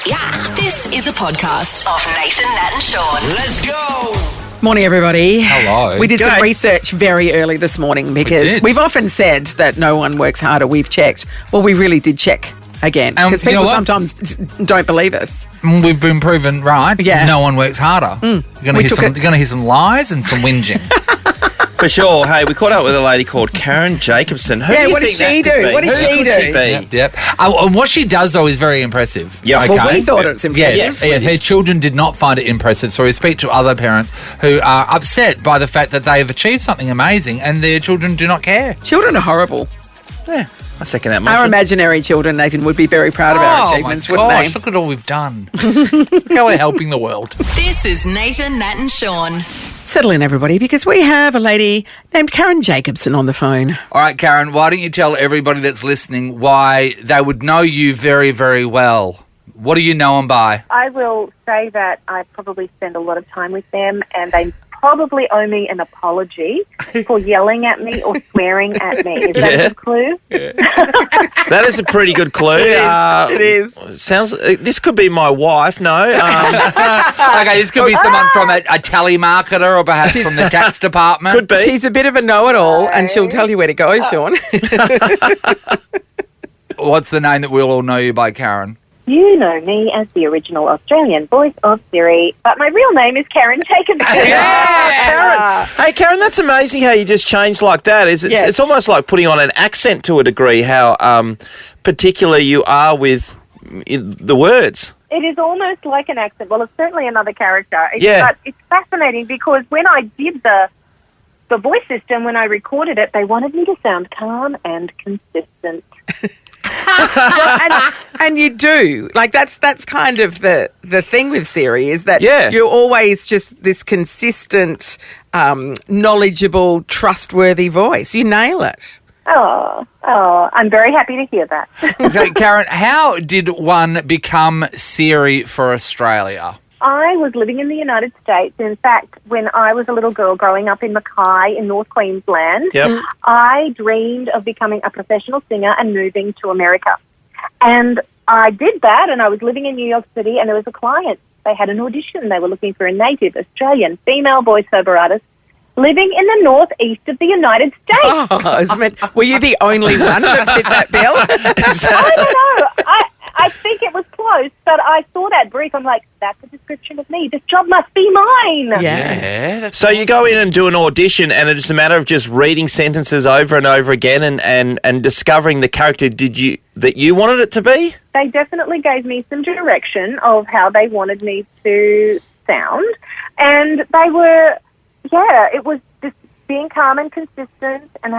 Yeah, this is a podcast of Nathan, Nat and Shaun. Let's go. Morning, everybody. Hello. We did some G'day. research very early this morning because we've often said that no one works harder. We've checked. Well, we really did check again because you know people what? sometimes don't believe us. We've been proven right. Yeah. No one works harder. You're going to hear some lies and some whinging. For sure. Hey, we caught up with a lady called Karen Jacobsen. Who Yeah, do you what does think she that could do? be? What does Who she could do? be? Yep. And what she does, though, is very impressive. Yeah. Okay? Well, we thought it was impressive. Yes. Her children did not find it impressive, so we speak to other parents who are upset by the fact that they have achieved something amazing and their children do not care. Children are horrible. Yeah, I second that Our motion. imaginary children, Nathan, would be very proud of our achievements, my wouldn't gosh, look at all we've done. Look how we're helping the world. This is Nathan, Nat and Shaun. Settle in, everybody, because we have a lady named Karen Jacobsen on the phone. All right, Karen, why don't you tell everybody that's listening why they would know you very, very well? What do you know them by? I will say that I probably spend a lot of time with them, and they probably owe me an apology for yelling at me or swearing at me. Is that a clue? That is a pretty good clue. It is. Sounds. This could be my wife. No. Okay, this could be someone from a telemarketer or perhaps from the tax department. Could be. She's a bit of a know-it-all, and she'll tell you where to go, Shaun. What's the name that we'll all know you by, Karen? You know me as the original Australian voice of Siri, but my real name is Karen Jacobsen. Karen. Hey, Karen, that's amazing how you just changed like that. Yes. It's almost like putting on an accent to a degree, how particular you are with the words. It is almost like an accent. Well, it's certainly another character. Yeah. But it's fascinating because when I did the voice system, when I recorded it, they wanted me to sound calm and consistent. and you do. Like, that's kind of the thing with Siri is that Yeah. you're always just this consistent, knowledgeable, trustworthy voice. You nail it. Oh, I'm very happy to hear that. Okay, Karen, how did one become Siri for Australia? I was living in the United States. In fact, when I was a little girl growing up in Mackay in North Queensland, Yep. I dreamed of becoming a professional singer and moving to America. And I did that, and I was living in New York City, and there was a client. They had an audition. They were looking for a native Australian female voiceover artist living in the northeast of the United States. Oh, were you the only one that fit that bill? I don't know. I think it was close, but I saw that brief. I'm like, that's a description of me. This job must be mine. Yeah. So you go in and do an audition, and it's a matter of just reading sentences over and over again, and discovering the character that you wanted it to be. They definitely gave me some direction of how they wanted me to sound, and it was just being calm and consistent, and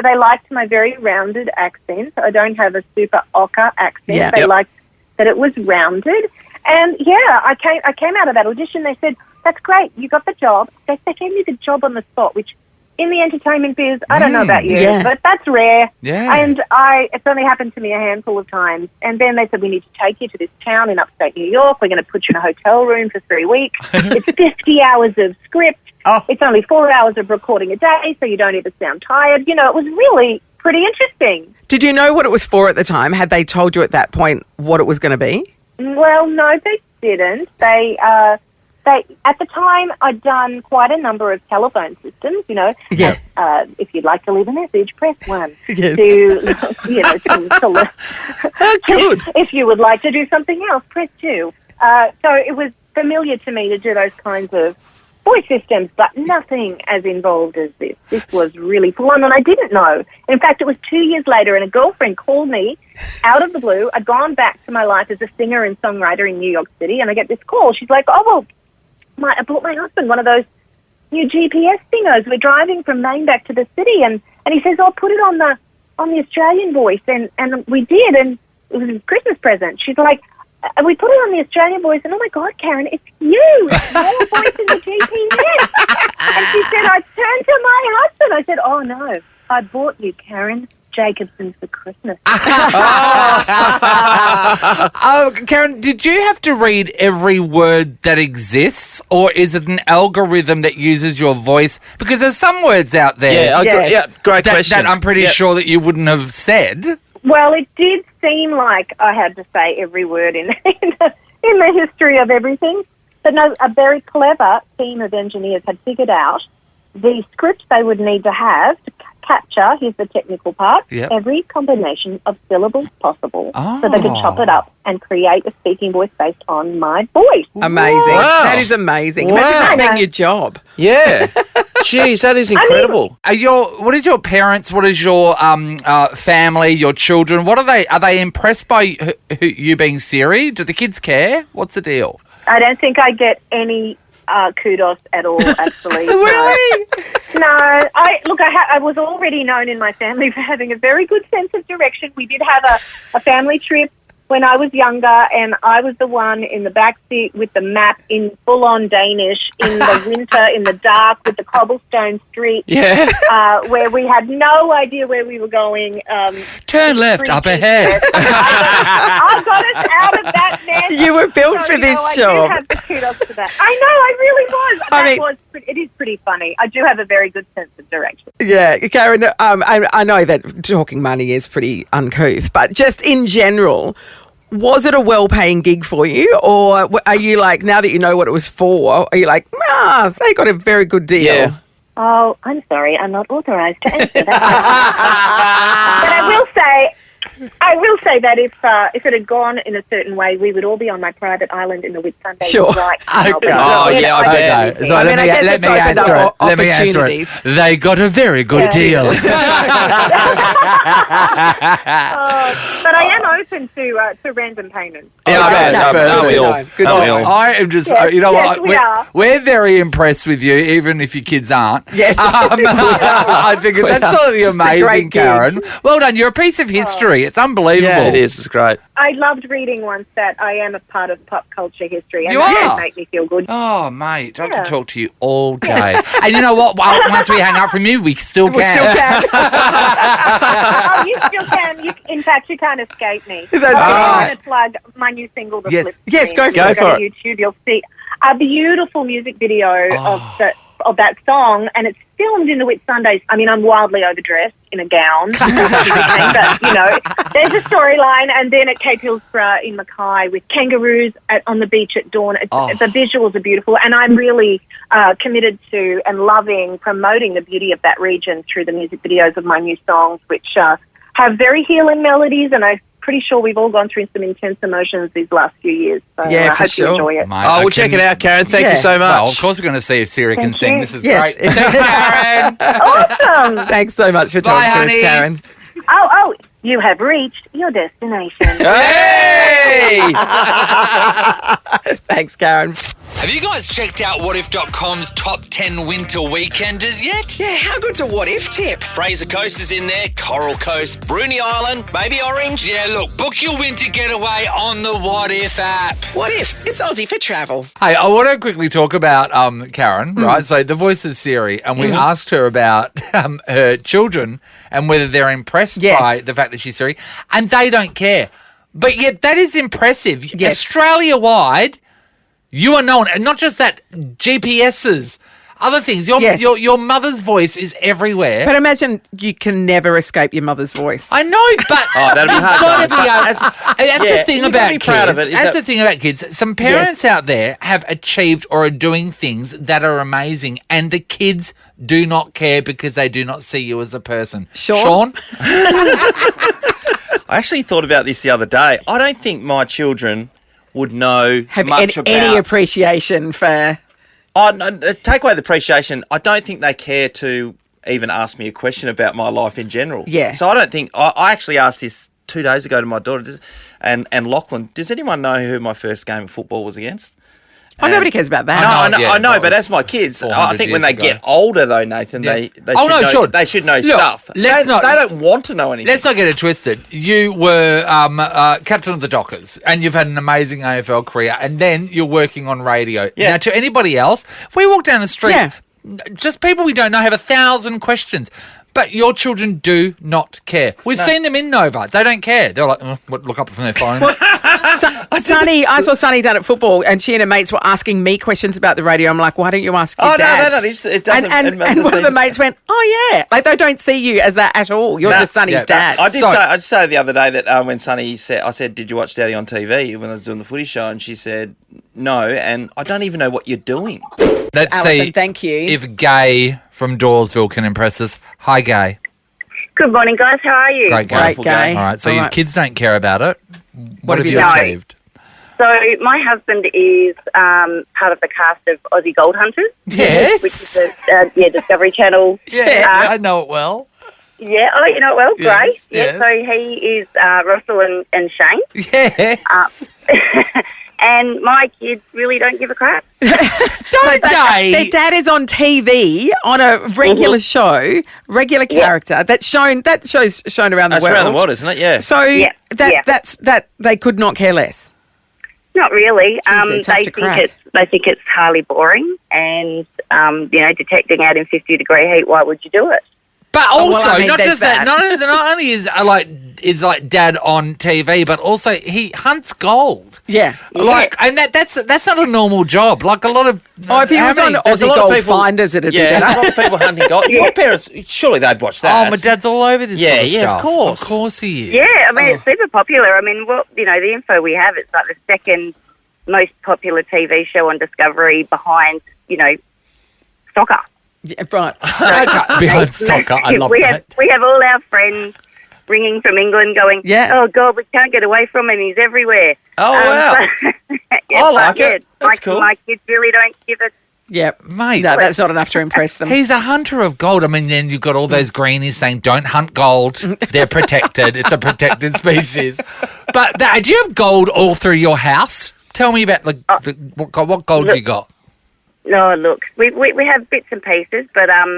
they liked my very rounded accent. I don't have a super ochre accent. Yeah. They liked that it was rounded. And I came out of that audition. They said, that's great, you got the job. They gave me the job on the spot, which in the entertainment biz, I don't know about you, but that's rare. Yeah. And it's only happened to me a handful of times. And then they said, we need to take you to this town in upstate New York. We're going to put you in a hotel room for 3 weeks. It's 50 hours of script. Oh. It's only 4 hours of recording a day, so you don't even sound tired. You know, it was really pretty interesting. Did you know what it was for at the time? Had they told you at that point what it was going to be? Well, no, they didn't. They at the time, I'd done quite a number of telephone systems, you know. Yeah. If you'd like to leave a message, press 1. Yes. Good. If you would like to do something else, press 2. So it was familiar to me to do those kinds of voice systems, but nothing as involved as this. This was really full on, and I didn't know. In fact, it was 2 years later, and a girlfriend called me out of the blue. I'd gone back to my life as a singer and songwriter in New York City, and I get this call. She's like, oh, well, I bought my husband one of those new GPS thingos. We're driving from Maine back to the city, and he says, oh, put it on the Australian voice, and we did, and it was a Christmas present. She's like, and we put it on the Australian voice, and oh my God, Karen, it's you. It's your voice in the GPS. And she said, I turned to my husband. I said, oh no, I bought you, Karen Jacobsen, for Christmas. Oh, Karen, did you have to read every word that exists, or is it an algorithm that uses your voice? Because there's some words out there Great question. that I'm pretty sure that you wouldn't have said. Well, it did seem like I had to say every word in in the history of everything. But no, a very clever team of engineers had figured out the script they would need to have to capture, here's the technical part, every combination of syllables possible. So they could chop it up and create a speaking voice based on my voice. Amazing. Wow. That is amazing. Wow. Imagine that being your job. Yeah. Jeez, that is incredible. What is your parents? What is your family? Your children? What are they? Are they impressed by you being Siri? Do the kids care? What's the deal? I don't think I get any kudos at all, actually. Really? No. I was already known in my family for having a very good sense of direction. We did have a family trip when I was younger, and I was the one in the back seat with the map in full-on Danish in the winter, in the dark, with the cobblestone street, where we had no idea where we were going. Turn left, up ahead. I got us out of that mess. You were built for this job. I do have the kudos for that. I know, I really was. It is pretty funny. I do have a very good sense of direction. Yeah, Karen, I know that talking money is pretty uncouth, but just in general, was it a well-paying gig for you, or are you like, now that you know what it was for, are you like, they got a very good deal? Yeah. Oh, I'm sorry, I'm not authorised to answer that. But I will say that if it had gone in a certain way, we would all be on my private island in the Whitsunday. Sure. Right. I bet. So let me answer it. Let me answer it. They got a very good deal. But I am open to random payments. I am just, you know what? We're very impressed with you, even if your kids aren't. Yes. I think it's absolutely amazing, Karen. Well done. You're a piece of history. It's unbelievable. Yeah, it is. It's great. I loved reading once that I am a part of pop culture history, and You that are? made me feel good. Oh, mate, I could talk to you all day. And you know what? Well, once we hang up from you, we still can. Oh, you still can. In fact, you can't escape me. That's I'm going to plug my new single, The Flip Screen. Yes, go for it. On YouTube, you'll see a beautiful music video of that song, and it's filmed in the Whitsundays. I mean, I'm wildly overdressed in a gown, but, there's a storyline, and then at Cape Hillsborough in Mackay with kangaroos on the beach at dawn. The visuals are beautiful, and I'm really committed to and loving promoting the beauty of that region through the music videos of my new songs, which have very healing melodies, and I'm pretty sure we've all gone through some intense emotions these last few years. So I hope you enjoy it. Mate, we'll check it out, Karen. Thank you so much. Well, of course, we're going to see if Siri can sing. This is Yes. great. Thanks, Karen. Awesome. Thanks so much for talking to honey. us, Karen. Oh, you have reached your destination. Hey! Thanks, Karen. Have you guys checked out whatif.com's top 10 winter weekenders yet? Yeah, how good's a what if tip? Fraser Coast is in there, Coral Coast, Bruny Island, maybe Orange. Yeah, look, book your winter getaway on the What If app. What if? It's Aussie for travel. Hey, I want to quickly talk about Karen, right? So the voice of Siri, and we asked her about her children and whether they're impressed by the fact that she's Siri, and they don't care. But yet that is impressive. Yes. Australia-wide, you are known, and not just that, GPSs, other things. Your mother's voice is everywhere. But imagine you can never escape your mother's voice. I know, but that'd be hard. that's the thing you gotta about be proud of kids. it. That's the thing about kids. Some parents out there have achieved or are doing things that are amazing, and the kids do not care because they do not see you as a person. Shaun? I actually thought about this the other day. I don't think my children would know Have much about any appreciation for... Oh, no, take away the appreciation. I don't think they care to even ask me a question about my life in general. Yeah. So I don't think... I actually asked this 2 days ago to my daughter and Lachlan. Does anyone know who my first game of football was against? nobody cares about that. I know, but as my kids, I think when they get older, though, Nathan, they should know stuff. They don't want to know anything. Let's not get it twisted. You were captain of the Dockers, and you've had an amazing AFL career, and then you're working on radio. Yeah. Now, to anybody else, if we walk down the street, just people we don't know have 1,000 questions. But your children do not care. We've seen them in Nova. They don't care. They're like, look up from their phones. Sunny, I saw Sunny down at football, and she and her mates were asking me questions about the radio. I'm like, why don't you ask your dad? No, it doesn't. And one of the mates went, oh yeah, like they don't see you as that at all. You're just Sunny's dad. I did say the other day that when Sunny said, I said, did you watch Daddy on TV when I was doing the footy show? And she said, no, and I don't even know what you're doing. Let's Alison, see thank you. if Gay from Dawesville can impress us. Hi, Gay. Good morning, guys. How are you? Great, Gay. Great, Gay. All right, so All your right. kids don't care about it. What have you done? achieved? So my husband is part of the cast of Aussie Gold Hunters. Yes. Which is a Discovery Channel. Yeah, I know it well. Yeah. Oh, you know it well. Yes, Great. yes. Yeah. So he is Russell and Shane. Yes. And my kids really don't give a crap. Their dad is on TV on a regular show, regular character that show's shown around the That's world. around the world, isn't it? Yeah. So Yeah, yeah. that's they could not care less. Not really. Jeez, they're tough to crack. They think it's highly boring, and detecting out in 50-degree heat. Why would you do it? But also, I mean, not there's just that. Not only is like dad on TV, but also he hunts gold. Yeah. Like, and that's not a normal job. Like a lot of. Oh, if he was on there's a Aussie lot of Gold people- Finders, it'd be Yeah, better. a lot of people hunting gold. Your parents, surely they'd watch that. Oh, my dad's all over this. Yeah, sort of yeah, of stuff. course. Of course he is. Yeah, I mean, it's super popular. I mean, the info we have, it's like the second most popular TV show on Discovery behind, soccer. Yeah, right. Okay, behind soccer, I love we that. We have all our friends ringing from England going, Yeah. oh, God, we can't get away from him. He's everywhere. Oh, wow. Yeah, I like but, it. That's cool. My kids really don't give it. Yep. Mate, No, that's not enough to impress them. he's a hunter of gold. I mean, then you've got all those greenies saying, don't hunt gold. They're protected. It's a protected species. But do you have gold all through your house? Tell me about what gold you got. No, look, we have bits and pieces, but, I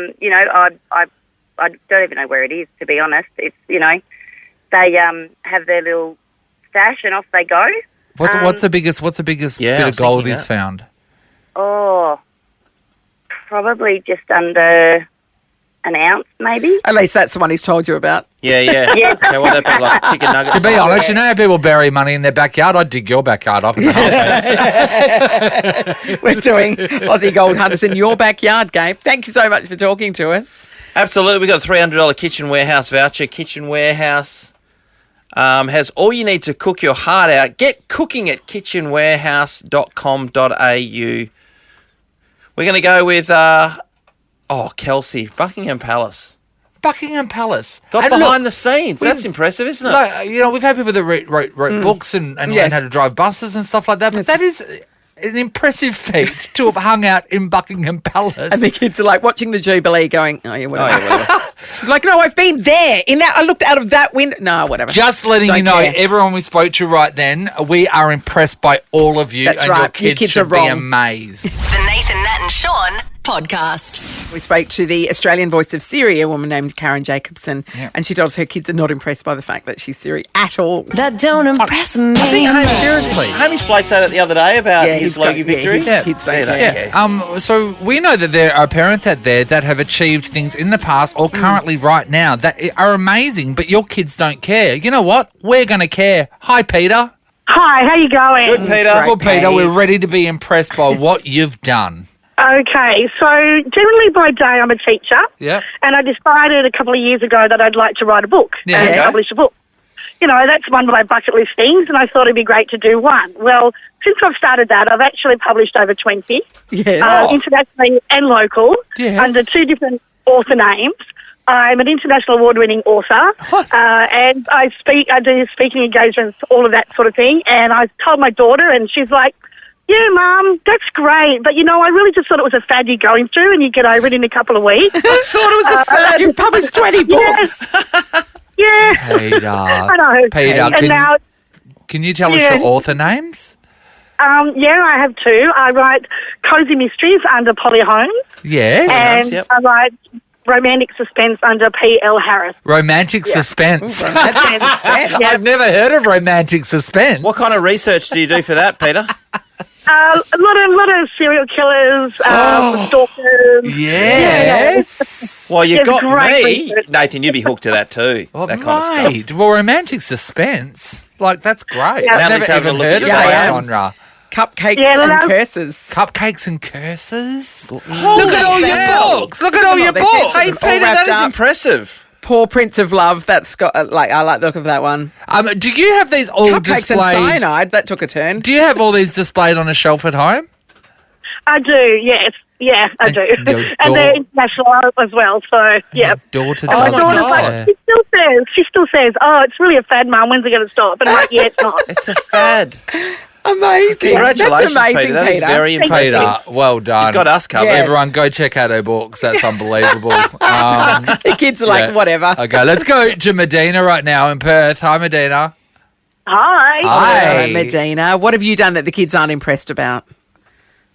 don't even know where it is, to be honest. It's, they have their little stash and off they go. What's the biggest Yeah, bit I of was gold thinking he's that. found? Oh, probably just under an ounce, maybe. At least that's the one he's told you about. Yeah. Yeah. So what that be like chicken nuggets? To be honest, you know how people bury money in their backyard? I'd dig your backyard up. We're doing Aussie Gold Hunters in your backyard, Gabe. Thank you so much for talking to us. Absolutely. We got a $300 Kitchen Warehouse voucher. Kitchen Warehouse has all you need to cook your heart out. Get cooking at kitchenwarehouse.com.au. We're going to go with, Kelsey, Buckingham Palace. Buckingham Palace. Got And behind look, the scenes. That's impressive, isn't it? like, we've had people that wrote books and Yes. learned how to drive buses and stuff like that. But that is an impressive feat to have hung out in Buckingham Palace. And the kids are like watching the Jubilee going, oh, yeah, Oh, whatever. yeah, whatever. She's like, no, I've been there. I looked out of that window. No, whatever. Just letting Don't you know, care. everyone we spoke to right then, we are impressed by all of you. That's and right. Your Your kids, kids should are wrong. be amazed. The Nathan, Nat and Shaun podcast. We spoke to the Australian voice of Siri, a woman named Karen Jacobsen, Yeah. and she told us her kids are not impressed by the fact that she's Siri at all. That don't impress me. Seriously. Hamish Blake said it the other day about his Logie victory. his kids don't Yeah, they care. care. So we know that there are parents out there that have achieved things in the past or currently right now that are amazing, but your kids don't care. You know what? We're going to care. Hi, Peter. Hi, how you going? Good, Peter. Great. Well, Peter, Paige. we're ready to be impressed by what you've done. Okay, so generally by day I'm a teacher, Yeah. and I decided a couple of years ago that I'd like to write a book Yeah. and Okay. publish a book. That's one of my bucket list things, and I thought it'd be great to do one. Well, since I've started that, I've actually published over 20, Yes. internationally and local, Yes. under two different author names. I'm an international award-winning author, and I do speaking engagements, all of that sort of thing. And I told my daughter, and she's like, "Yeah, Mum, that's great, but I really just thought it was a fad you're going through, and you get over it in a couple of weeks." I thought it was a fad. You published 20 books. Yeah, Peter. I know. Peter, And now, can you tell us Yeah. your author names? I have two. I write cozy mysteries under Polly Holmes, Yes. and Yep. I write romantic suspense under P.L. Harris. Romantic suspense. Yeah. I've never heard of romantic suspense. What kind of research do you do for that, Peter? A lot of serial killers, stalkers. Yes. Well, you It's got great me. research. Nathan, you'd be hooked to that too. Oh, that kind of stuff. mate. Well, romantic suspense. Like, that's great. Yeah. I've Natalie's never having a even look heard at of your that phone. genre. Cupcakes Yeah, and no. curses. Cupcakes and curses? Look at all your hell. books. Look at all your They books. said Hey, All Peter, wrapped that is up. impressive. Paw Prints of Love. That's got I like the look of that one. Do you have these all Cupcakes displayed? and cyanide. That took a turn. Do you have all these displayed on a shelf at home? I do, yes. Yeah, I And do. your And they're dau- international as well, so, yeah. Daughter And my does daughter's God. like, she still says, oh, it's really a fad, Mum. When's it going to stop? And I'm like, yeah, it's not. It's a fad. Amazing. Congratulations, That's amazing, Peter. That is Peter. very impressive. Peter, well done. You've got us covered. Yes. Everyone, go check out her books. That's unbelievable. The kids are like, Yeah. whatever. Okay, let's go to Medina right now in Perth. Hi, Medina. Hi. Hi. Medina. What have you done that the kids aren't impressed about?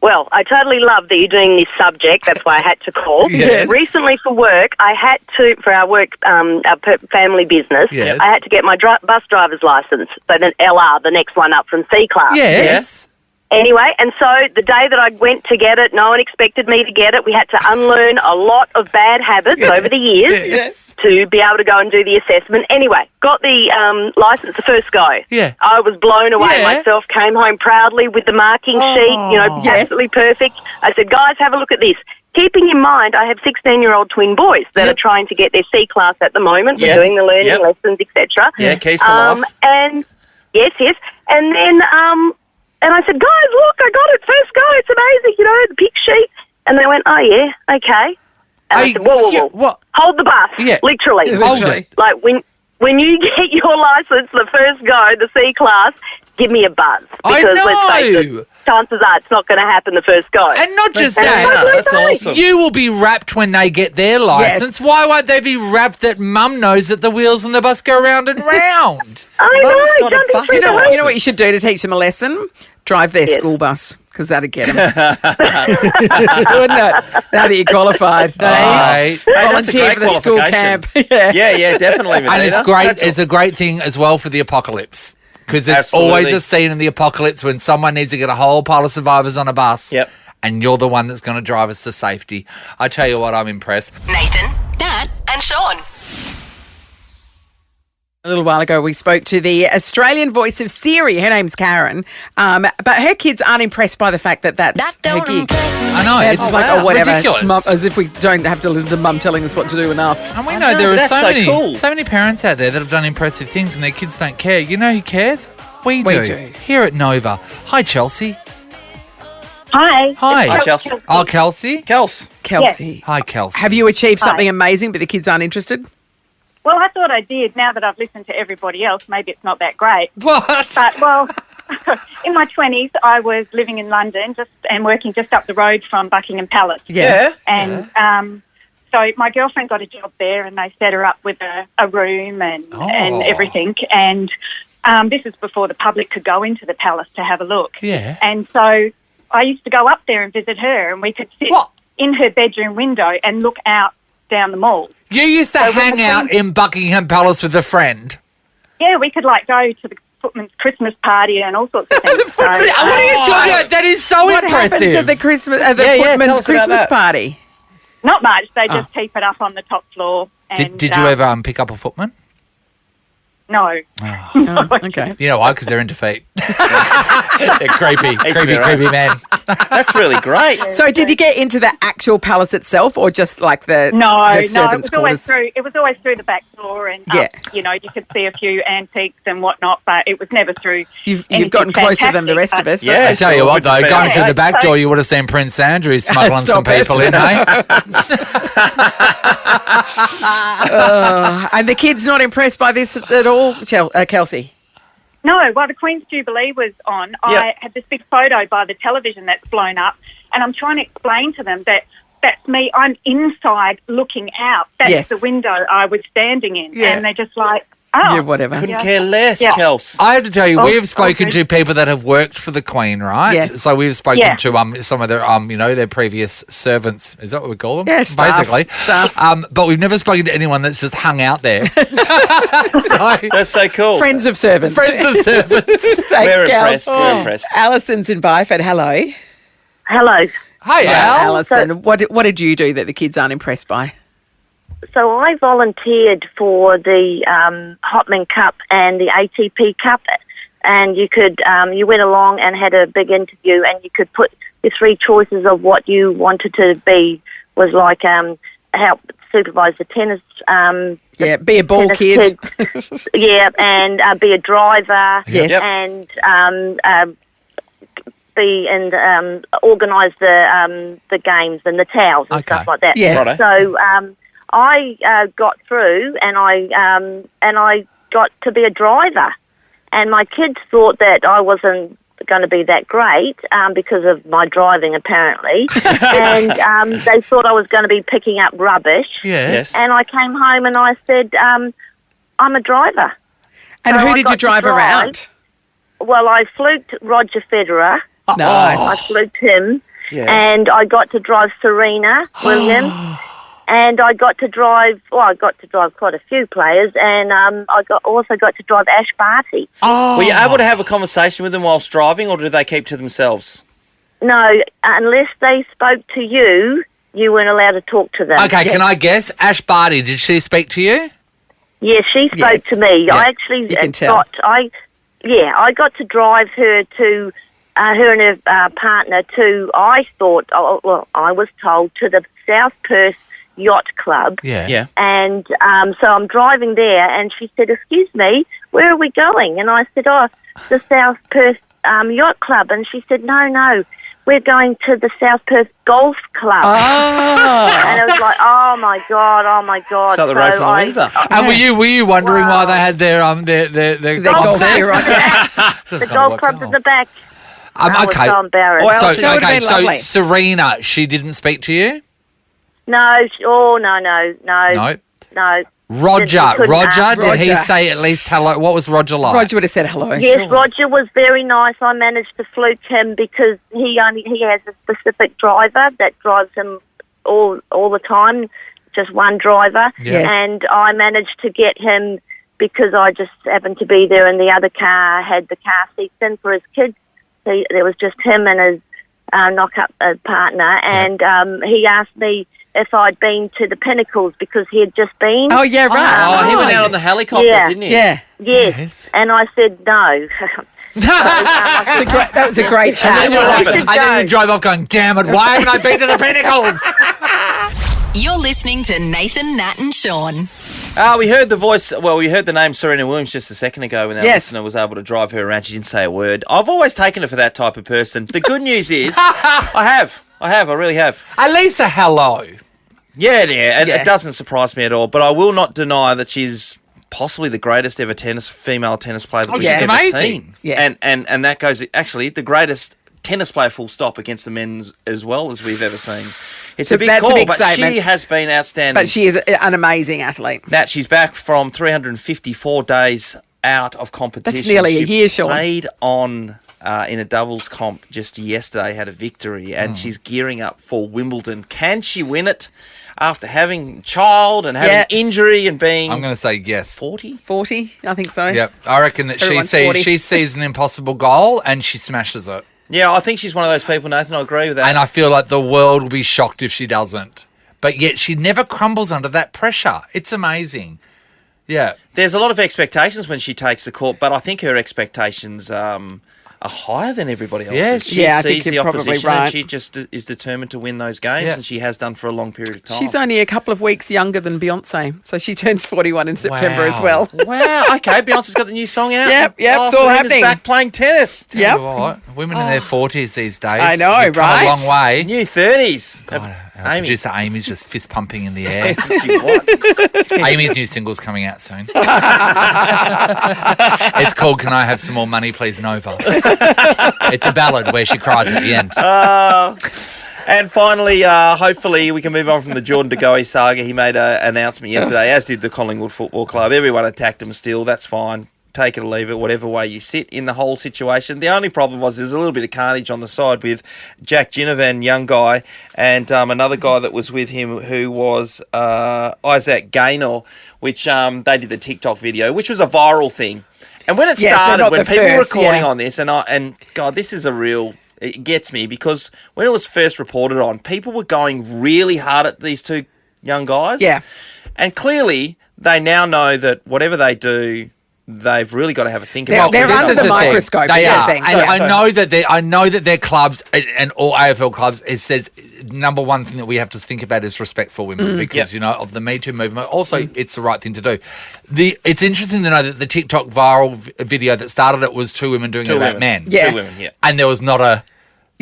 Well, I totally love that you're doing this subject. That's why I had to call. Yes. Recently for work, I had to, for our work, our family business, Yes. I had to get my bus driver's license. So then LR, the next one up from C class. Yes. Anyway, and so the day that I went to get it, no one expected me to get it. We had to unlearn a lot of bad habits over the years Yes. to be able to go and do the assessment. Anyway, got the license the first go. Yeah. I was blown away Yeah. myself, came home proudly with the marking sheet, Yes. absolutely perfect. I said, guys, have a look at this. Keeping in mind, I have 16-year-old twin boys that Yep. are trying to get their C class at the moment. Yeah. We're doing the learning Yep. lessons, etc. Yeah, keys to life. And yes. And then, and I said, guys, look, I got it first go. It's amazing, the pick sheet. And they went, oh, yeah, okay. And I said, whoa. Yeah, what? Hold the bus, Yeah. literally. Hold it. Like, when you get your license, the first go, the C class, give me a buzz. I Because let's face know. it, chances are it's not going to happen the first go. And not just And that. Yeah, that's awesome. You will be wrapped when they get their license. Why won't they be wrapped that Mum knows that the wheels on the bus go round and round? I Mum's know, got a jumping bus through You know, the what, hoops. you know what you should do to teach them a lesson? Drive their Yes. school bus, because that'd get them. Wouldn't it? Now that you're qualified. Right. Hey, that's a Volunteer great for the school qualification. camp. Yeah. Yeah, definitely. And it's Medina. great. That's It's a great thing as well for the apocalypse. Because there's Absolutely. always a scene in the apocalypse when someone needs to get a whole pile of survivors on a bus. Yep. And you're the one that's going to drive us to safety. I tell you what, I'm impressed. Nathan, Nat, and Shaun. A little while ago, we spoke to the Australian voice of Siri. Her name's Karen. But her kids aren't impressed by the fact that that's her gig. I know. It's It's like, oh, whatever. It's ridiculous. mum, as if we don't have to listen to mum telling us what to do enough. And we I know know, there but are that's so so cool. many parents out there that have done impressive things and their kids don't care. You know who cares? We do. do. Here at Nova. Hi, Chelsea. Hi. Hi. Hi, Chelsea. Oh, Kelsey. Kels. Kelsey, Hi, Kelsey. have you achieved something amazing but the kids aren't interested? Well, I thought I did. Now that I've listened to everybody else, maybe it's not that great. What? But, well, in my 20s, I was living in London and working just up the road from Buckingham Palace. Yeah. And so my girlfriend got a job there and they set her up with a room and everything. And this is before the public could go into the palace to have a look. Yeah. And so I used to go up there and visit her and we could sit in her bedroom window and look out down the mall. You used to So when hang the out in Buckingham Palace with a friend. Yeah, we could go to the Footman's Christmas party and all sorts of things. So, What are you talking about? That is so What impressive. happens at the Christmas Yeah, tell Footman's us about Christmas that. party? not much. They just keep it up on the top floor. And, Did you ever pick up a footman? No. Oh, okay. You know why? Because they're in defeat. They're creepy, creepy man. That's really great. So did you get into the actual palace itself or just like the No, the it servants' was always quarters? through. It was always through the back door, and Yeah. you could see a few antiques and whatnot, but it was never through. You've anything gotten closer than the rest fantastic, of us. Yeah. I tell you sure, what, which is though, better. going through the back So- door, you would have seen Prince Andrew smuggling some Stop it. people in, hey? And the kids not impressed by this at all, Kelsey? No, while the Queen's Jubilee was on, Yeah. I had this big photo by the television that's blown up, and I'm trying to explain to them that that's me. I'm inside looking out. That's Yes. the window I was standing in. Yeah. And they're just like, oh. Yeah, whatever. Couldn't Yeah. care less, Yeah. Kels. I have to tell you, Oh, we've spoken okay. to people that have worked for the Queen, right? Yes. So we've spoken Yeah. to some of their their previous servants. Is that what we call them? Yeah, staff. Basically. Staff. But we've never spoken to anyone that's just hung out there. So, That's so cool. Friends of servants. friends of servants. Thanks, We're Kels. impressed. We're impressed. Alison's in Byford. Hello. Hello. Hey, Al. Alison, what did you do that the kids aren't impressed by? So I volunteered for the Hotman Cup and the ATP Cup, and you could you went along and had a big interview, and you could put your 3 choices of what you wanted to be. Was like help supervise the tennis. Be a ball kid. Yeah, and be a driver. Yes. Yep. And be and organise the games and the towels and stuff like that. Yes. Righto. So I got through, and I got to be a driver, and my kids thought that I wasn't going to be that great because of my driving, apparently, and they thought I was going to be picking up rubbish. Yes. And I came home and I said, I'm a driver. And So who I did got you to drive around? Well, I fluked Roger Federer. Nice. I fluked him. Yeah. And I got to drive Serena Williams. And I got to drive quite a few players, and I also got to drive Ash Barty. Were you able to have a conversation with them whilst driving, or do they keep to themselves? No, unless they spoke to you, you weren't allowed to talk to them. Okay, can I guess? Ash Barty, did she speak to you? Yeah, she spoke Yes. to me. Yeah, I actually you can tell. I got to drive her to her and her partner to. I was told to the South Perth Yacht Club. Yeah. And so I'm driving there, and she said, "Excuse me, where are we going?" And I said, "Oh, the South Perth Yacht Club." And she said, "No, we're going to the South Perth Golf Club." And I was like, "Oh my god!" So the road from Windsor. And were you wondering why they had their golf clubs there? gear on. The golf club's at the back. I was okay. so embarrassed. Well, So, That would've okay, been so lovely. Serena, she didn't speak to you? No. No. Roger, He couldn't ask. did he Roger. say at least hello? What was Roger like? Roger would have said hello. Yes, Roger was very nice. I managed to fluke him because he has a specific driver that drives him all the time, just one driver. Yes. And I managed to get him because I just happened to be there, and the other car had the car seats in for his kids. So there was just him and his knock-up partner, and he asked me if I'd been to the Pinnacles because he had just been. Oh, yeah, right. Oh, he went out on the helicopter, Yeah. didn't he? Yeah. Yes. And I said no. That was a great chat. And then what happened? And then you drove off going, damn it, why haven't I been to the Pinnacles? You're listening to Nathan, Nat and Shaun. We heard the voice. Well, we heard the name Serena Williams just a second ago when our Yes. listener was able to drive her around. She didn't say a word. I've always taken her for that type of person. The good news is, I really have. At least a hello. Yeah, and Yeah. it doesn't surprise me at all. But I will not deny that she's possibly the greatest ever female tennis player that we've she's ever amazing. seen. Yeah. And that goes actually the greatest tennis player full stop against the men as well as we've ever seen. It's So a big that's a call, big but statement. she has been outstanding. But she is an amazing athlete. Nat, she's back from 354 days out of competition. That's nearly a She year, Shaun. Played on in a doubles comp just yesterday, had a victory, and she's gearing up for Wimbledon. Can she win it after having a child and having Yeah. injury and being I'm going to say yes. 40? 40, I think so. Yep. I reckon that Everyone's 40. she sees an impossible goal and she smashes it. Yeah, I think she's one of those people, Nathan. I agree with that. And I feel like the world will be shocked if she doesn't. But yet she never crumbles under that pressure. It's amazing. Yeah. There's a lot of expectations when she takes the court, but I think her expectations are higher than everybody else's. Yes. She Yeah, I sees think the you're probably opposition right. and she just is determined to win those games, Yeah. and she has done for a long period of time. She's only a couple of weeks younger than Beyonce, so she turns 41 in September as Wow. well. Wow, okay, Beyonce's got the new song out. Yep, it's all Serena's happening. back playing tennis. Tell Yep. you what, women in their 40s these days. I know, you've come right? a long way. New 30s. God, our Amy. producer Amy's just fist pumping in the air. Yes, she was. Amy's new single's coming out soon. It's called Can I Have Some More Money Please Nova. It's a ballad where she cries at the end. And finally, hopefully, we can move on from the Jordan De Goey saga. He made an announcement yesterday, as did the Collingwood Football Club. Everyone attacked him still. That's fine. Take it or leave it, whatever way you sit in the whole situation. The only problem was there's a little bit of carnage on the side with Jack Ginnivan, young guy, and another guy that was with him who was Isaac Gaynor, which they did the TikTok video, which was a viral thing. And when it Yes, they're started, not when the people were first, recording yeah. on this, and God, this is a real... It gets me because when it was first reported on, people were going really hard at these two young guys. Yeah. And clearly, they now know that whatever they do, they've really got to have a think about. They're This under is the thing. microscope. They is the are. thing. And So- I know that their clubs and all AFL clubs, it says number one thing that we have to think about is respect for women because, of the Me Too movement. Also, it's the right thing to do. It's interesting to know that the TikTok viral video that started it was two women doing it about men. Yeah. Two women, yeah. And there was not a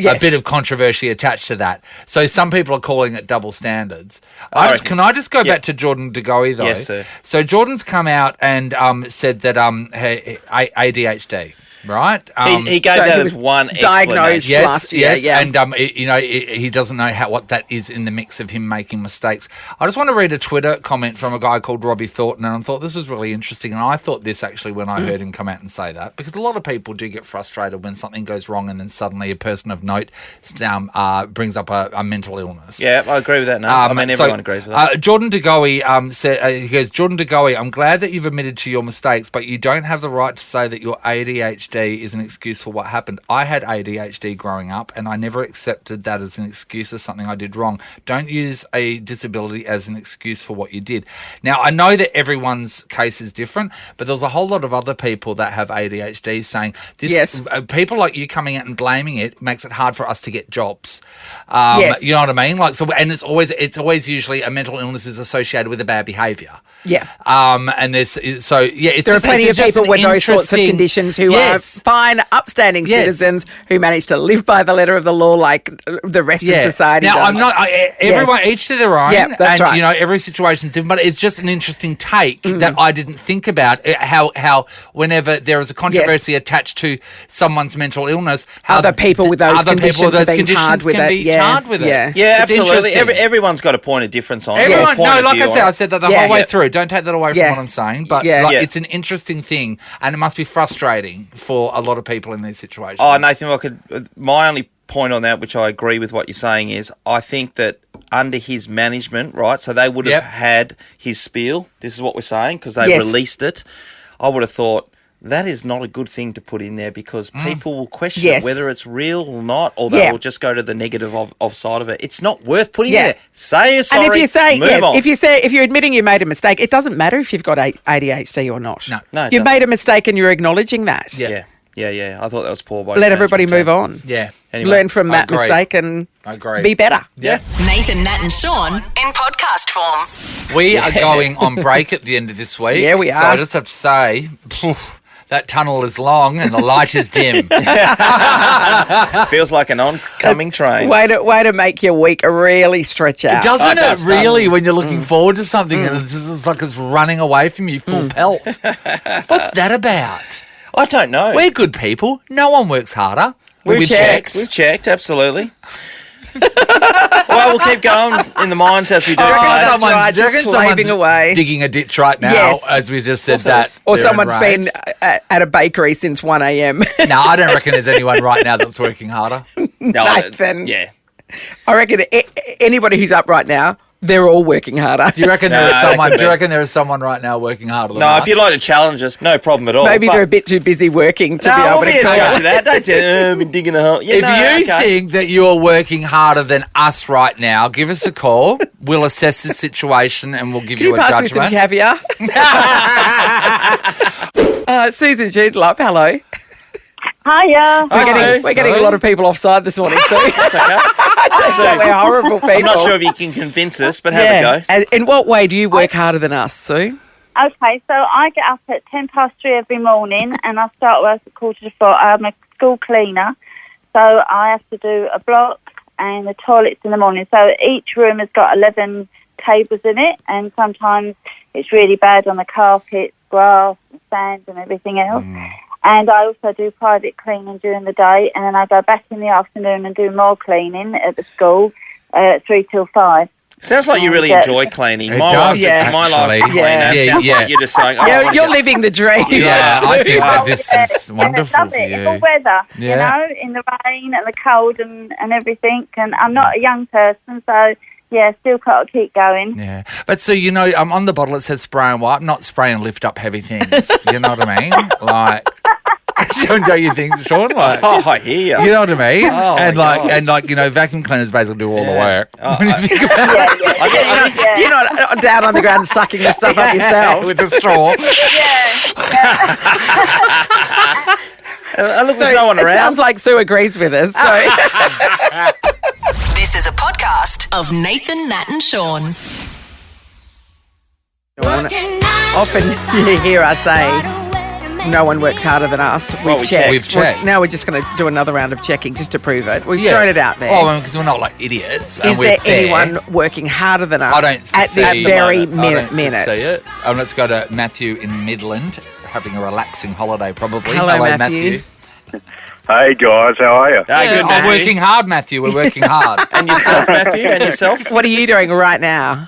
Yes. bit of controversy attached to that. So some people are calling it double standards. reckon. Can I just go Yeah. back to Jordan De Goey, though? Yes, sir. So Jordan's come out and said that ADHD, right? He gave So that he as was one diagnosed explanation. last year, yeah. And he doesn't know what that is in the mix of him making mistakes. I just want to read a Twitter comment from a guy called Robbie Thornton, and I thought this was really interesting. And I thought this actually when I heard him come out and say that, because a lot of people do get frustrated when something goes wrong, and then suddenly a person of note brings up a mental illness. Yeah, I agree with that. No, I mean everyone agrees with that. Jordan De Goey said, he goes, Jordan De Goey, I'm glad that you've admitted to your mistakes, but you don't have the right to say that your ADHD is an excuse for what happened. I had ADHD growing up, and I never accepted that as an excuse or something I did wrong. Don't use a disability as an excuse for what you did. Now, I know that everyone's case is different, but there's a whole lot of other people that have ADHD saying this. Yes. People like you coming out and blaming it makes it hard for us to get jobs. Yes. You know what I mean? Like, so, and it's always usually a mental illness is associated with a bad behaviour. Yeah. And there's it's There are plenty of people with those sorts of conditions who are fine, upstanding citizens who manage to live by the letter of the law like the rest of society Now, does. I'm not. Everyone, each to their own. Yeah, that's and, right. Every situation is different. But it's just an interesting take that I didn't think about. How whenever there is a controversy attached to someone's mental illness, how Other people with those conditions are being charged with can it. be Yeah. charged with it. Yeah. Yeah, It's absolutely. interesting. Everyone's got a point of difference on it. Everyone, or a point no, of like view I said, on I it. said that the Yeah. whole way Yeah. through. Don't take that away from Yeah. what I'm saying, but Yeah. like, Yeah. it's an interesting thing, and it must be frustrating for a lot of people in these situations. Oh, Nathan, my only point on that, which I agree with what you're saying, is I think that under his management, right, so they would have had his spiel. This is what we're saying, because they Yes. released it. I would have thought that is not a good thing to put in there because people will question Yes. whether it's real or not, or they Yeah. will just go to the negative of side of it. It's not worth putting Yeah. in there. Say you're sorry, And if you say move on. if you're admitting you made a mistake, it doesn't matter if you've got ADHD or not. No, it You've doesn't. made a mistake and you're acknowledging that. Yeah. I thought that was poor. By Let everybody management move team. on. Yeah. Anyway, Learn from I that agree. mistake and I agree. be better. Yeah. Nathan, Nat, and Shaun in podcast form. We are going on break at the end of this week. Yeah, we So are. I just have to say, that tunnel is long and the light is dim. Feels like an oncoming train. Way to make your week really stretch out. Doesn't It it does, really when you're looking forward to something and it's like it's running away from you full pelt? What's that about? I don't know. We're good people. No one works harder. We've checked, absolutely. Well, we'll keep going in the mines as we do Oh, today. that's right, do you just reckon slaving someone's away. digging a ditch right now, Yes. as we just said that. Or they're someone's enraged? been at a bakery since 1 a.m. No, I don't reckon there's anyone right now that's working harder. No, Nathan. Yeah. I reckon anybody who's up right now, they're all working harder. Do you reckon No, there is that someone? could Do you be. reckon there is someone right now working harder than No, us? if you'd like to challenge us, no problem at all. Maybe But- they're a bit too busy working to No, be I'll able be to in cope. charge of that. Don't tell I've been digging a hole. Yeah, If no, you okay. think that you're working harder than us right now, give us a call. We'll assess the situation and we'll give Can you you a pass me some judgment. caviar? Susan Joondalup, hello. Hiya. We're getting a lot of people offside this morning, Sue. That's okay. We're horrible people. I'm not sure if you can convince us, but have a go. And in what way do you work harder than us, Sue? Okay, so I get up at 3:10 every morning and I start work at 4:45. I'm a school cleaner, so I have to do a block and the toilets in the morning. So each room has got 11 tables in it, and sometimes it's really bad on the carpets, grass, and sand and everything else. And I also do private cleaning during the day, and then I go back in the afternoon and do more cleaning at the school, 3 till 5. Sounds like you really enjoy cleaning. It My does, life's, yeah. my life's a actually. cleaner. Yeah. Sounds like you're just saying, oh, I wanna You're get- living the dream. Yeah, I think that Oh, this yeah. is wonderful I love for it. you. It's all weather, Yeah. you know, in the rain and the cold and everything. And I'm not a young person, so yeah, still got to keep going. Yeah, but so on the bottle it says spray and wipe, not spray and lift up heavy things. You know what I mean? Like, Don't you think, Shaun? Like, Oh, I hear you you. know what I mean? Oh, and my like, God. you know, vacuum cleaners basically do all the work. Oh, When you think about it, You're not down on the ground sucking the stuff up yourself. with a straw. Look, there's no one It around. sounds like Sue agrees with us. So. This is a podcast of Nathan, Nat, and Sean. Often you hear us say, no one works harder than us. Well, we checked. We've checked. Now we're just going to do another round of checking just to prove it. We've Yeah. thrown it out there. Oh, because we're not like idiots. and Is we're there fair. anyone working harder than us I don't at see this very I don't minute? see it. Let's go to Matthew in Midland, having a relaxing holiday probably. Hello, Matthew. Hey guys, how are you? Hey, good, I'm Matthew. working hard, Matthew. We're working hard. And yourself, Matthew? And yourself? What are you doing right now?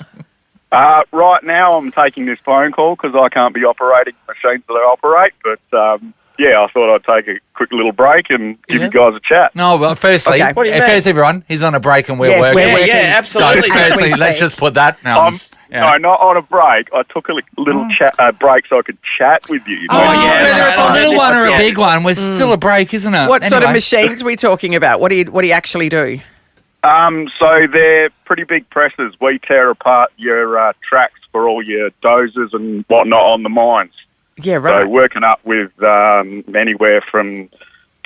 Right now I'm taking this phone call because I can't be operating the machines that I operate, but I thought I'd take a quick little break and give you guys a chat. No, well, firstly, Okay. What do you mean? first everyone, he's on a break and we're Yeah, working. we're working. Yeah, absolutely. So, firstly, As we let's speak. just put that. No, not on a break. I took a little break so I could chat with you. Oh, yeah, whether it's a no, little this one is or a good. big one, we're still a break, isn't it? What sort of Anyway. machines are we talking about? What do you actually do? So they're pretty big presses. We tear apart your tracks for all your dozers and whatnot on the mines. Yeah, right. So working up with anywhere from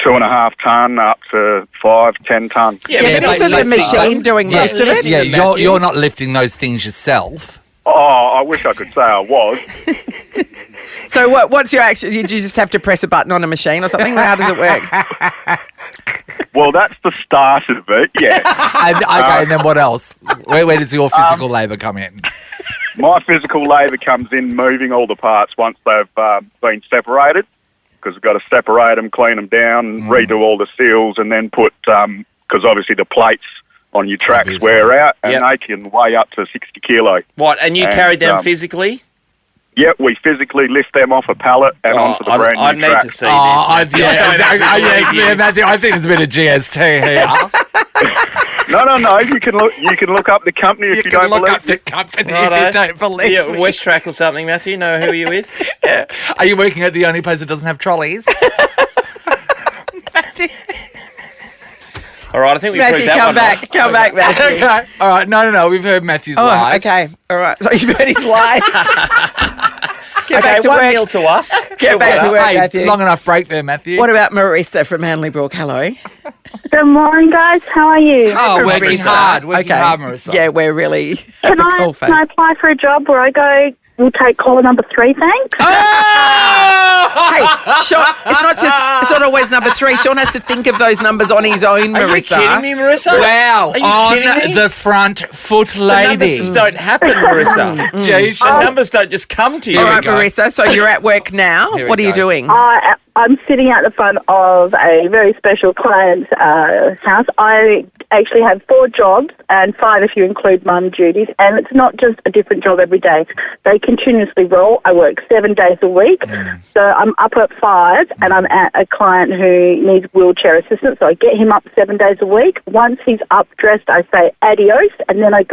2.5 ton up to 5-10 ton. yeah, yeah, but but isn't the lifting machine them- doing Yeah, most of it? Yeah, Matthew. you're not lifting those things yourself. Oh, I wish I could say I was. So what's your action? Did you just have to press a button on a machine or something? How does it work? Well, that's the start of it, yeah. And then what else? Where does your physical labour come in? My physical labour comes in moving all the parts once they've been separated, because we've got to separate them, clean them down, redo all the seals, and then put, because obviously the plates on your tracks Obviously. wear out, and Yep. they can weigh up to 60 kilo. What, and you And, carried them um, physically? Yep, we physically lift them off a pallet and onto the brand new I need track. to see Oh, this. yeah, I don't actually believe you. yeah, Matthew, I think there's a bit of GST here. No, you can look up the company if you don't look believe up the company if Righto. you don't believe Yeah, me. West Track or something, Matthew. Know who are you with? Are you working at the only place that doesn't have trolleys? All right, I think we Matthew, proved that come one back. right. Come back, Matthew. Okay. All right. No. We've heard Matthew's Oh, lies. okay. All right. So you've heard his lies. Get Okay, back to 1-0 work. to us. Get back to work, Hey, Matthew. long enough break there, Matthew. What about Marissa from Hanley Brook? Hello. Good morning, guys. How are you? Oh, working Marissa. hard. Working hard, Marissa. Yeah, we're really at Can the I coalface. apply for a job where I go, we'll take caller number 3, thanks? Hey, Sean, it's not always number 3. Sean has to think of those numbers on his own, Are you Marissa. kidding me, Marissa? Wow. Are you On kidding me? the front foot The numbers lady. just don't happen, Marissa. Jeez. The numbers don't just come to you. All we right, go. Marissa, so you're at work now. Here we What are you go. doing? I'm sitting at the front of a very special client's house. I actually have 4 jobs and 5 if you include mum duties, and it's not just a different job every day. They continuously roll. I work 7 days a week, so I'm up at 5 and I'm at a client who needs wheelchair assistance, so I get him up 7 days a week. Once he's up dressed, I say adios, and then I'm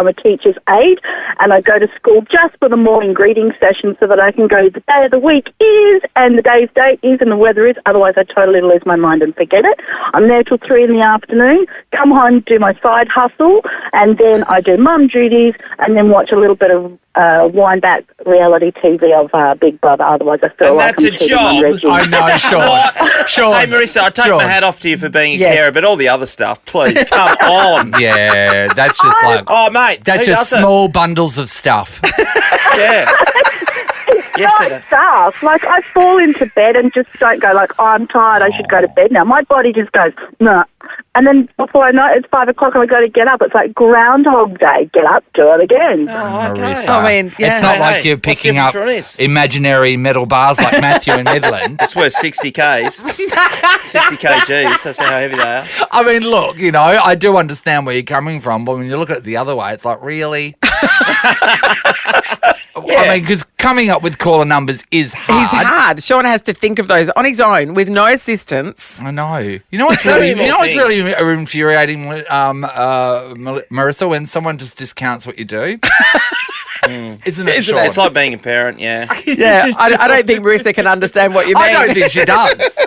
a teacher's aide, and I go to school just for the morning greeting session so that I can go, the day of the week is, and the day's date is, and the weather is, otherwise I totally lose my mind and forget it. I'm there till 3 in the afternoon, come home, do my side hustle, and then I do mum duties, and then watch a little bit of wind back reality TV of Big Brother, otherwise I feel And like that's I'm a cheating on job. Reggie. I know, Sean. Sean. Hey, Marissa, I take Sean. my hat off to you for being a Yes. carer, but all the other stuff, please, come on. Yeah, that's just like, Oh, mate. that's who just does it? small bundles of stuff. Yeah. Yesterday. Stuff. Like, I fall into bed and just don't go like, oh, I'm tired, I should go to bed now. My body just goes, nah. And then before I know it, it's 5 o'clock and I go to get up. It's like Groundhog Day. Get up, do it again. Oh, okay. Marissa. I mean, yeah. It's not Hey, like hey, you're what's picking different up from this? imaginary metal bars like Matthew in Midland. It's worth 60 Ks. 60 kgs. That's how heavy they are. I mean, look, I do understand where you're coming from, but when you look at it the other way, it's like, really? I mean, because coming up with caller numbers is hard. He's hard. Sean has to think of those on his own with no assistance. I know. You know what's So really, many you know more what's really things. infuriating, Marissa, when someone just discounts what you do. Isn't it, Shaun? It's like being a parent, yeah. Yeah, I don't think Marissa can understand what you mean. I don't think she does.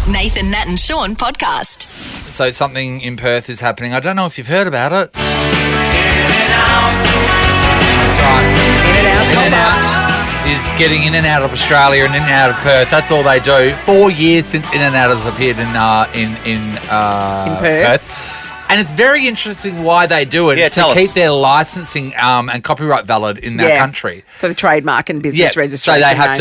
Nathan, Nat and Shaun podcast. So something in Perth is happening. I don't know if you've heard about it. That's right. In and out is getting in and out of Australia and in and out of Perth. That's all they do. 4 years since In and Out has appeared in Perth. And it's very interesting why they do it. Yeah, it's to keep their licensing and copyright valid in their country. So the trademark and business registration. So they have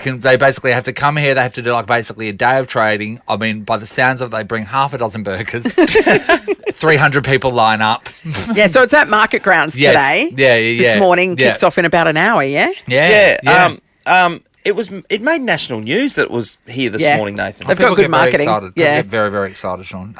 names, they basically have to come here. They have to do like basically a day of trading. I mean, by the sounds of it, they bring half a dozen burgers. 300 people line up. Yeah, so it's at Market Grounds today. Yeah. This morning kicks off in about an hour, yeah? Yeah. It made national news that it was here this morning, Nathan. They've got good marketing. People get very, very excited, Shaun.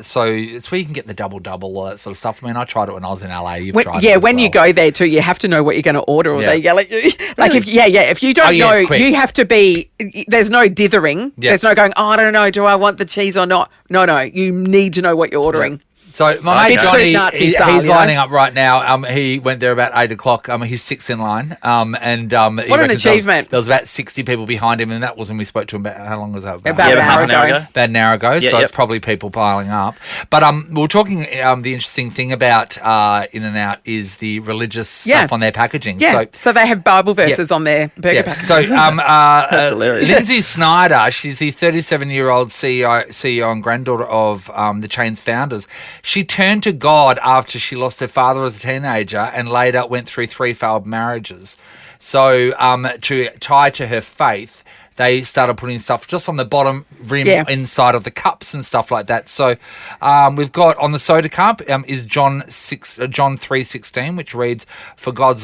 So it's where you can get the double, all that sort of stuff. I mean, I tried it when I was in LA. You've tried it as when well. you go there too, you have to know what you're going to order, or they yell at you. Like if you don't know, you have to be. There's no dithering. Yeah. There's no going. Oh, I don't know. Do I want the cheese or not? No. You need to know what you're ordering. Yeah. So my mate Johnny, he's style, lining up right now. He went there about 8 o'clock. He's sixth in line. What an achievement! There was about 60 people behind him, and that was when we spoke to him about how long was that? About an hour ago. About an hour ago. So it's probably people piling up. But we were talking. The interesting thing about In and Out is the religious stuff on their packaging. Yeah. So they have Bible verses on their burger packaging. So that's hilarious. Lindsay Snyder, she's the 37-year-old CEO and granddaughter of the chain's founders. She turned to God after she lost her father as a teenager and later went through 3 failed marriages. So to tie to her faith, they started putting stuff just on the bottom rim inside of the cups and stuff like that. So we've got on the soda cup is John 3:16, which reads, "For God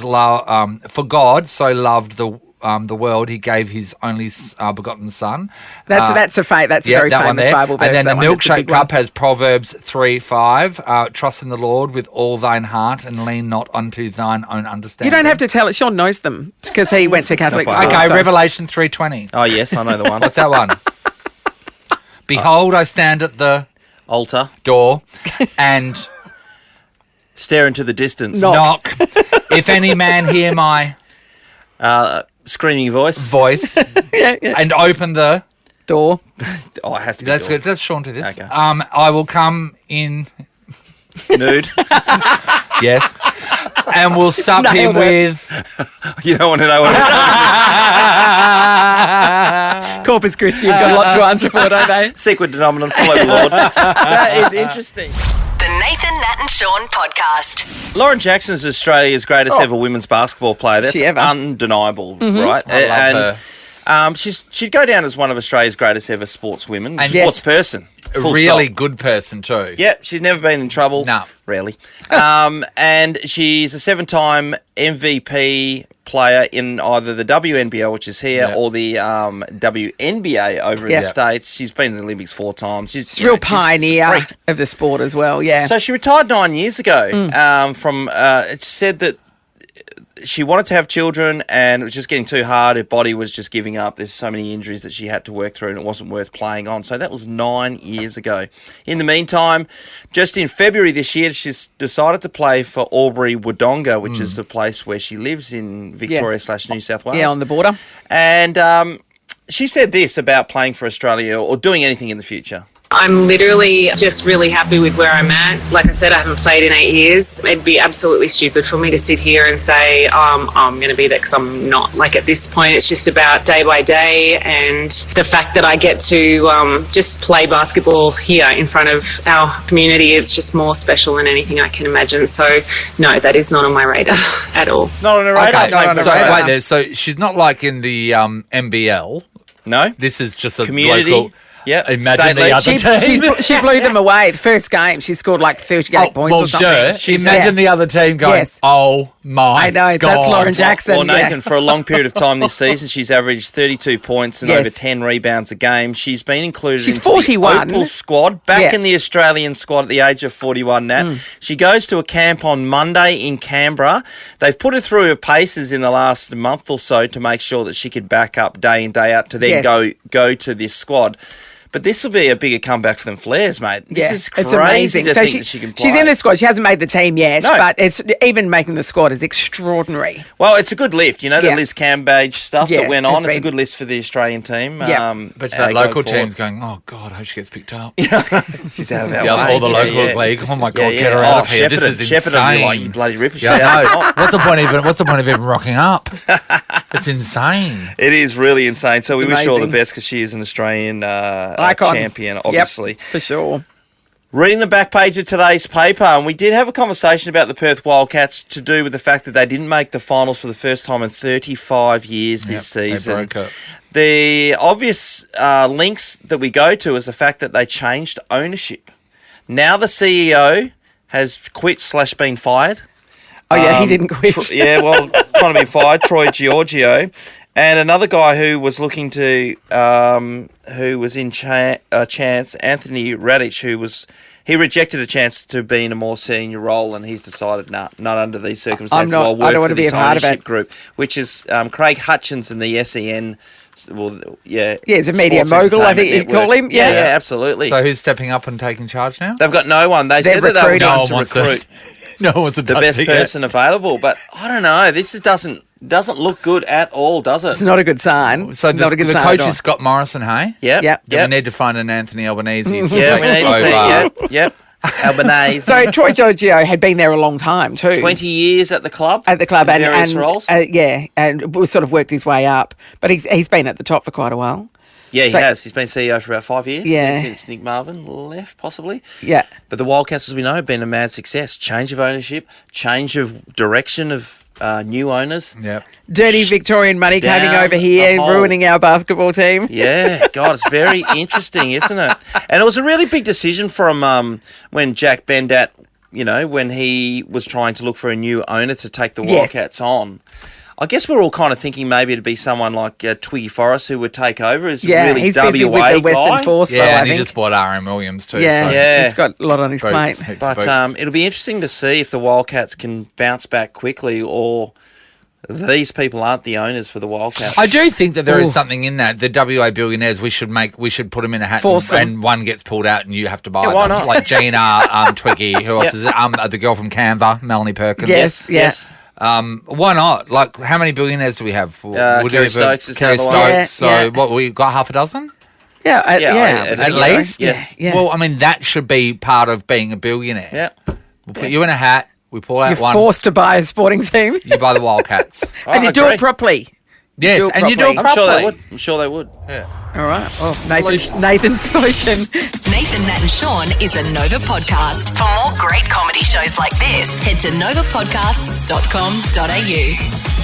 so loved the world, he gave his only begotten son." That's a very famous Bible verse. And then the milkshake cup has Proverbs 3:5. Trust in the Lord with all thine heart and lean not unto thine own understanding. You don't have to tell it. Sean knows them because he went to Catholic school. Okay, Revelation 3:20. Oh, yes, I know the one. What's that one? Behold, I stand at the altar door and stare into the distance. Knock. If any man hear my screaming voice and open the door. Oh, it has to be. Let's door. Let's Shaun to this. Okay. I will come in nude. Yes. And we'll sup him with. You don't want to know what I'm Corpus Christi, you've got a lot to answer for, don't they? Sequid denominum, follow the Lord. That is interesting. The Nathan, Nat and Shaun podcast. Lauren Jackson's Australia's greatest ever women's basketball player. That's undeniable, right? I love her. She'd go down as one of Australia's greatest ever sportswomen, and sports person. A really good person too. Yeah, she's never been in trouble. No. Rarely. And she's a 7-time MVP player in either the WNBL, which is here, or the WNBA over in the States. She's been in the Olympics 4 times. She's a real pioneer of the sport as well, yeah. So she retired 9 years ago from, it said that she wanted to have children and it was just getting too hard. Her body was just giving up. There's so many injuries that she had to work through and it wasn't worth playing on. So that was 9 years ago. In the meantime, just in February this year, she's decided to play for Albury-Wodonga, which is the place where she lives in Victoria/New South Wales. Yeah, on the border. And she said this about playing for Australia or doing anything in the future. I'm literally just really happy with where I'm at. Like I said, I haven't played in 8 years. It'd be absolutely stupid for me to sit here and say, I'm going to be there, because I'm not. Like at this point, it's just about day by day, and the fact that I get to just play basketball here in front of our community is just more special than anything I can imagine. So, no, that is not on my radar at all. Not on her radar? Okay, wait there. So she's not like in the NBL. No. This is just a community. Local... Yeah, imagine the other team. She blew them away. The first game, she scored like 38 points or something. Imagine the other team going, oh my God. I know, that's Lauren Jackson. Well, Nathan, for a long period of time this season, she's averaged 32 points and over 10 rebounds a game. She's been included into 41. the Opal squad, back in the Australian squad at the age of 41, Nat. She goes to a camp on Monday in Canberra. They've put her through her paces in the last month or so to make sure that she could back up day in, day out to then go to this squad. But this will be a bigger comeback for them Flares, mate. This is crazy it's amazing. to So think that she can play. she's in the squad. She hasn't made the team yet, No. but it's even making the squad is extraordinary. Well, it's a good lift. You know, the Yeah. Liz Cambage stuff Yeah, that went it's on. It's a been- good list for the Australian team. Yeah. But that local going team's forward. going, oh, God, I hope she gets picked up. She's out of our Yeah, way. all the local league. Oh, my God, get her out of here. This is Shepparton would be like, insane. you bloody ripper. Yeah, I know. What's the point of even rocking up? It's insane. It is really insane. So we It's wish her all the amazing. best because she is an Australian Icon. champion, obviously. Yep, for sure. Reading the back page of today's paper, and we did have a conversation about the Perth Wildcats to do with the fact that they didn't make the finals for the first time in 35 years this season. They broke it. The obvious links that we go to is the fact that they changed ownership. Now the CEO has quit/been fired. Oh, yeah, he didn't quit. Trying to be fired, Troy Giorgio. And another guy who was looking to, who was in chance, Anthony Radic, he rejected a chance to be in a more senior role, and he's decided, not under these circumstances. I I'll don't work want for to be this a part of ownership it. group, which is Craig Hutchins and the SEN. Well, yeah, he's a media Sports mogul, I think Entertainment you call Network. him. Yeah. Absolutely. So who's stepping up and taking charge now? They've got no one. They They're said that they were recruiting. going No to one wants recruit No one wants to the touch best it yet. person available, but I don't know. This doesn't look good at all, does it? It's not a good sign. So not a good the sign coach at all. is Scott Morrison, hey? Yep. Yep. Do we need to find an Anthony Albanese to Yeah, take we need to over? see. Yep. Albanese. So Troy Giorgio had been there a long time too. 20 years at the club. At the club, in various roles. and sort of worked his way up. But he's been at the top for quite a while. Yeah, he So- has. He's been CEO for about 5 years. Yeah. Since Nick Marvin left, possibly. Yeah. But the Wildcats, as we know, have been a mad success. Change of ownership, change of direction of new owners. Yep. Dirty Victorian money coming Down over here, the hole. ruining our basketball team. Yeah, God, it's very interesting, isn't it? And it was a really big decision from when Jack Bendat, when he was trying to look for a new owner to take the Yes. Wildcats on. I guess we're all kind of thinking maybe it'd be someone like Twiggy Forrest who would take over as Yeah, really he's WA busy with the Western guy. Force, though, Yeah, I and he think. just bought R.M. Williams too. Yeah, so. Yeah. he's got a lot on his plate. Boots, heaps But of boots. it'll be interesting to see if the Wildcats can bounce back quickly or these people aren't the owners for the Wildcats. I do think that there is Ooh. something in that. The WA billionaires, we should put them in a hat Force them. and one gets pulled out and you have to buy Yeah, why them. not? Like Gina, Twiggy, who else is it? The girl from Canva, Melanie Perkins. Yes, yes. Why not? Like, how many billionaires do we have? Kerry Stokes is Kerry another Stokes. one. Yeah, So yeah. what, we got half a dozen? Yeah, at At least. least? Yes. Yeah. Well, I mean, that should be part of being a billionaire. Yeah. We'll put you in a hat. We pull out You're one. forced to buy a sporting team. You buy the Wildcats. And you do it properly. Yes, do it and you do it properly. properly. I'm sure they would. Yeah. All right. Well, Nathan's spoken. Nathan, Nat and Shaun is a Nova podcast. For more great comedy shows like this, head to novapodcasts.com.au.